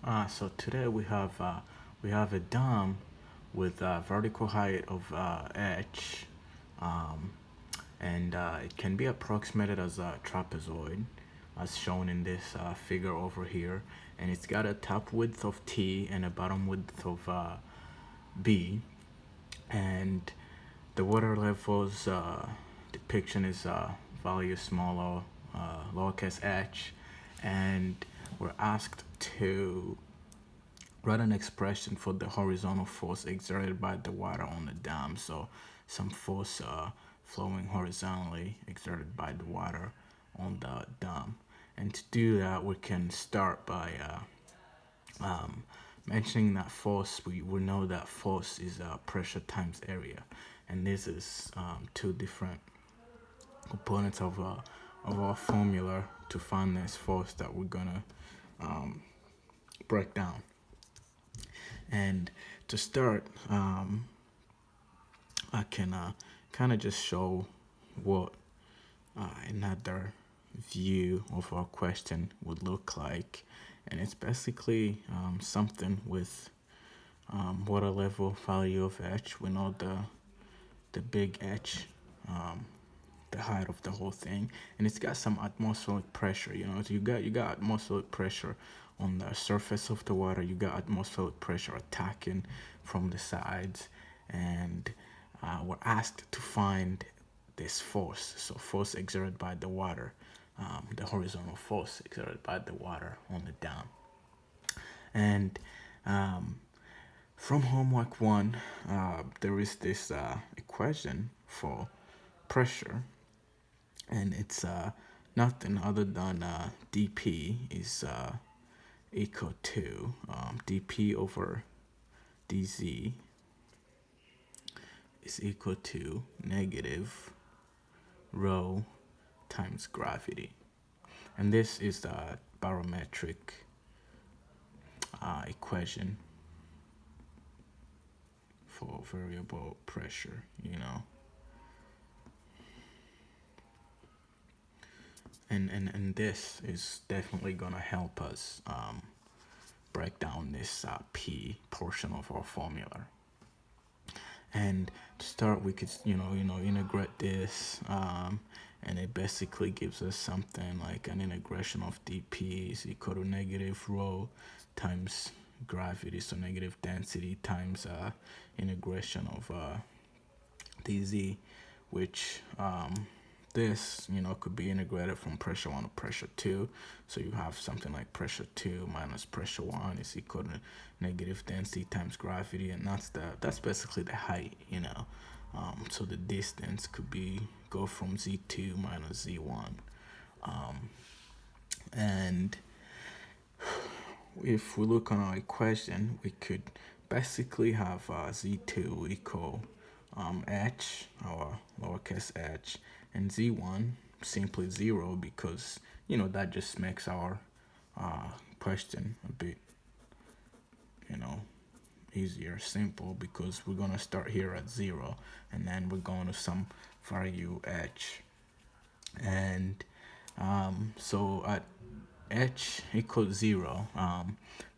So today we have a dam with a vertical height of h, um, and it can be approximated as a trapezoid, as shown in this figure over here, and it's got a top width of t and a bottom width of b, and the water levels depiction is value smaller, lowercase h, and we're asked to write an expression for the horizontal force exerted by the water on the dam. So some force flowing horizontally exerted by the water on the dam. And to do that, we can start by mentioning that force. We know that force is pressure times area, and this is two different components of our formula to find this force that we're gonna break down. And to start, I can kind of just show what another view of our question would look like. And it's basically something with water level value of h. We know the big h, the height of the whole thing, and it's got some atmospheric pressure. So you got atmospheric pressure on the surface of the water. You got atmospheric pressure attacking from the sides, and we're asked to find this force. So force exerted by the water, the horizontal force exerted by the water on the dam. And from homework one, there is this equation for pressure, and it's nothing other than dp is equal to dp over dz is equal to negative rho times gravity. And this is the barometric equation for variable pressure. And this is definitely gonna help us break down this p portion of our formula. And to start, we could integrate this, and it basically gives us something like an integration of dp is equal to negative rho times gravity, so negative density times integration of dz, which this could be integrated from pressure 1 to pressure 2. So you have something like pressure 2 minus pressure 1 is equal to negative density times gravity, and that's basically the height. So the distance could go from z2 minus z1, and if we look on our equation, we could basically have z2 equal h, our lowercase h, and z1 simply 0, because that just makes our question a bit easier, simple, because we're gonna start here at 0, and then we're going to some value h. And so at h equals 0,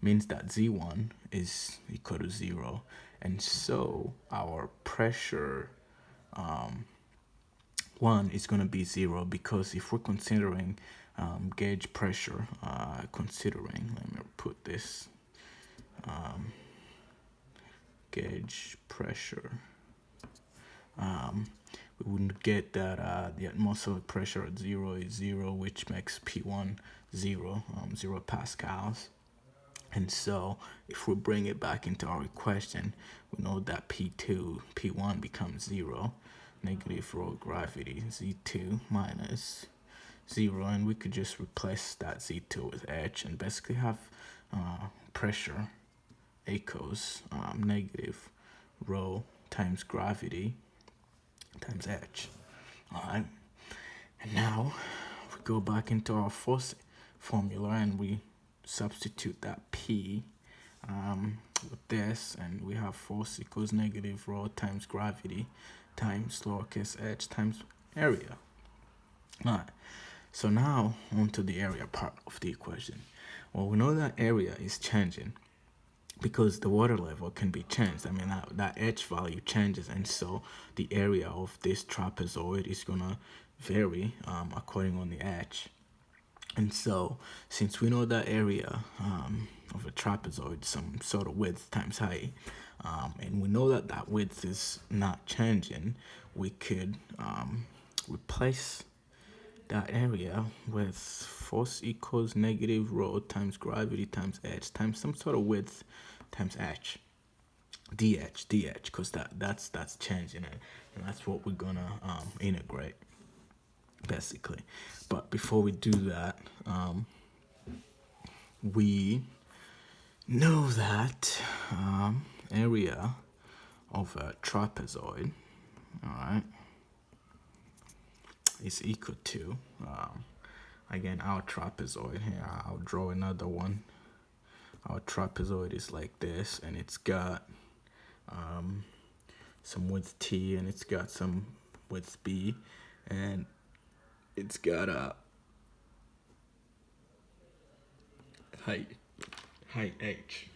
means that z1 is equal to 0, and so our pressure 1 is going to be 0, because if we're considering gauge pressure, let me put this gauge pressure, we wouldn't get that the atmospheric pressure at 0 is 0, which makes P1 0, 0 pascals. And so if we bring it back into our equation, we know that P1 becomes 0, negative rho gravity, Z2 minus 0, and we could just replace that Z2 with H and basically have pressure equals negative rho times gravity times H. Alright, and now we go back into our force formula and we substitute that P with this, and we have force equals negative rho times gravity times lowercase h times area. Alright, so now onto the area part of the equation. Well, we know that area is changing because the water level can be changed. I mean, that h value changes, and so the area of this trapezoid is gonna vary according on the h. And so, since we know that area of a trapezoid, some sort of width times height, and we know that that width is not changing, we could replace that area with force equals negative rho times gravity times h times some sort of width times h dh, because that's changing it, and that's what we're gonna integrate basically. But before we do that, we know that area of a trapezoid, all right, is equal to again, our trapezoid here. I'll draw another one. Our trapezoid is like this, and it's got some width t, and it's got some width b, and it's got a height h.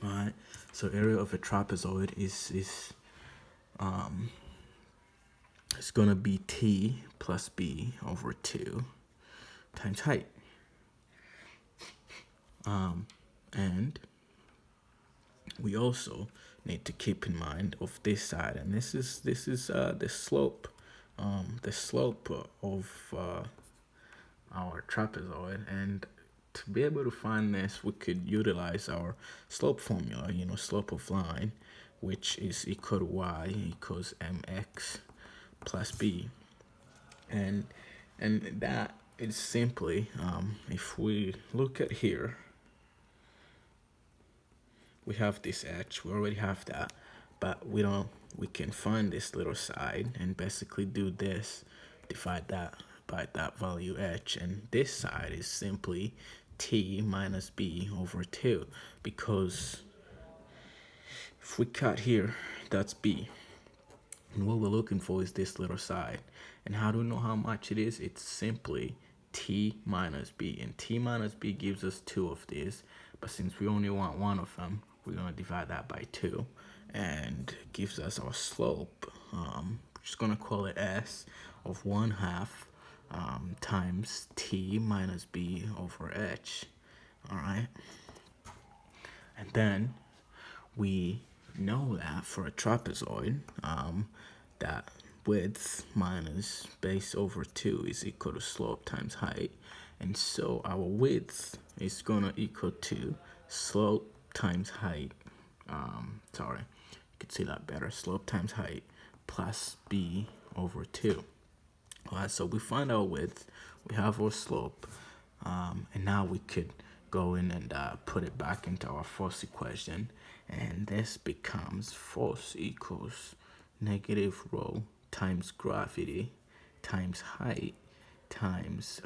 All right. So area of a trapezoid is it's gonna be t plus b over 2 times height. And we also need to keep in mind of this side, and this is the slope of our trapezoid. And to be able to find this, we could utilize our slope formula, slope of line, which is equal to y equals mx plus b. And that is simply, if we look at here, we have this h, we already have that, but we can find this little side and basically do this, divide that by that value h, and this side is simply t minus b over 2, because if we cut here, that's b, and what we're looking for is this little side. And how do we know how much it is? It's simply t minus b, and t minus b gives us 2 of these, but since we only want 1 of them, we're going to divide that by 2, and it gives us our slope. We're just going to call it s of 1/2 times t minus b over h. All right. And then we know that for a trapezoid, that width minus base over 2 is equal to slope times height. And so our width is going to equal to slope times height. You can see that better. Slope times height plus b over 2. All right, so we find our width, we have our slope, and now we could go in and put it back into our force equation, and this becomes force equals negative rho times gravity times height times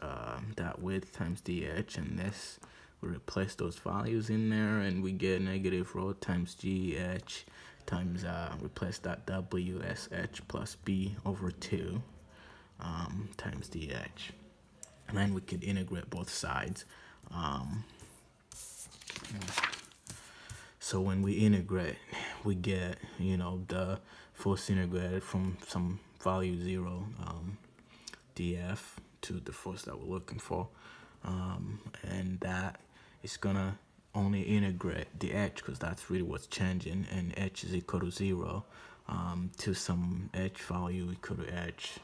that width times dh, and this, we replace those values in there, and we get negative rho times gh times replace that wsh plus b over 2 times dh, and then we could integrate both sides. So when we integrate, we get the force integrated from some value 0 df to the force that we're looking for, and that is gonna only integrate the h, because that's really what's changing, and h is equal to 0 to some h value equal to h.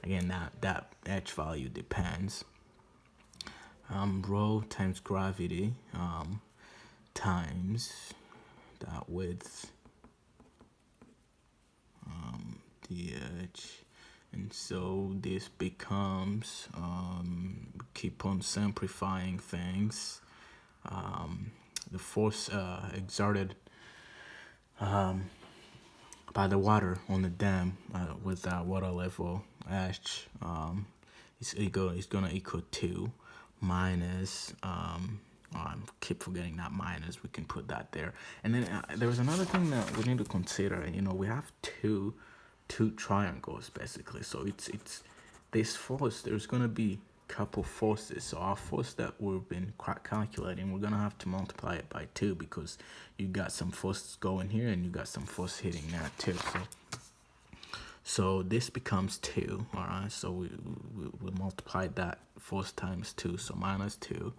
Again, that h value depends. Rho times gravity times that width dh, and so this becomes, keep on simplifying things, the force exerted by the water on the dam with that water level h is gonna equal to minus I keep forgetting that minus, we can put that there. And then there's another thing that we need to consider. We have two triangles basically, so it's this force, there's gonna be couple forces. So our force that we've been calculating, we're gonna have to multiply it by 2 because you got some force going here and you got some force hitting that too. So this becomes 2, all right? So we multiplied that force times 2, so minus 2.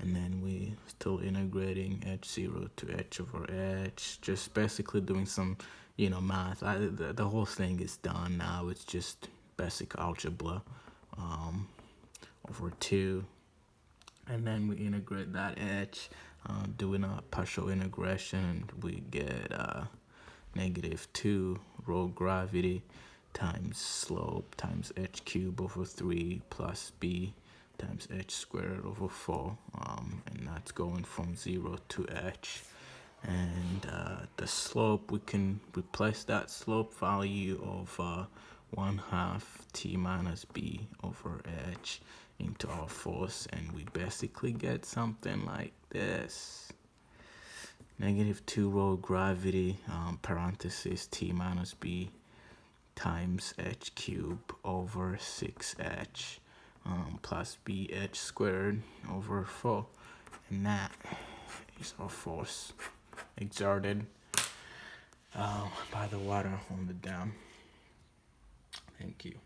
And then we still integrating h0 to h over h, just basically doing some, math. The whole thing is done now. It's just basic algebra over 2. And then we integrate that h, doing a partial integration, we get -2 rho gravity times slope times h cubed over 3 plus b times h squared over 4, and that's going from 0 to h. And the slope, we can replace that slope value of 1/2 t minus b over h into our force, and we basically get something like this. -2 rho gravity, parenthesis t minus b times h cubed over 6h plus bh squared over 4. And that is our force exerted by the water on the dam. Thank you.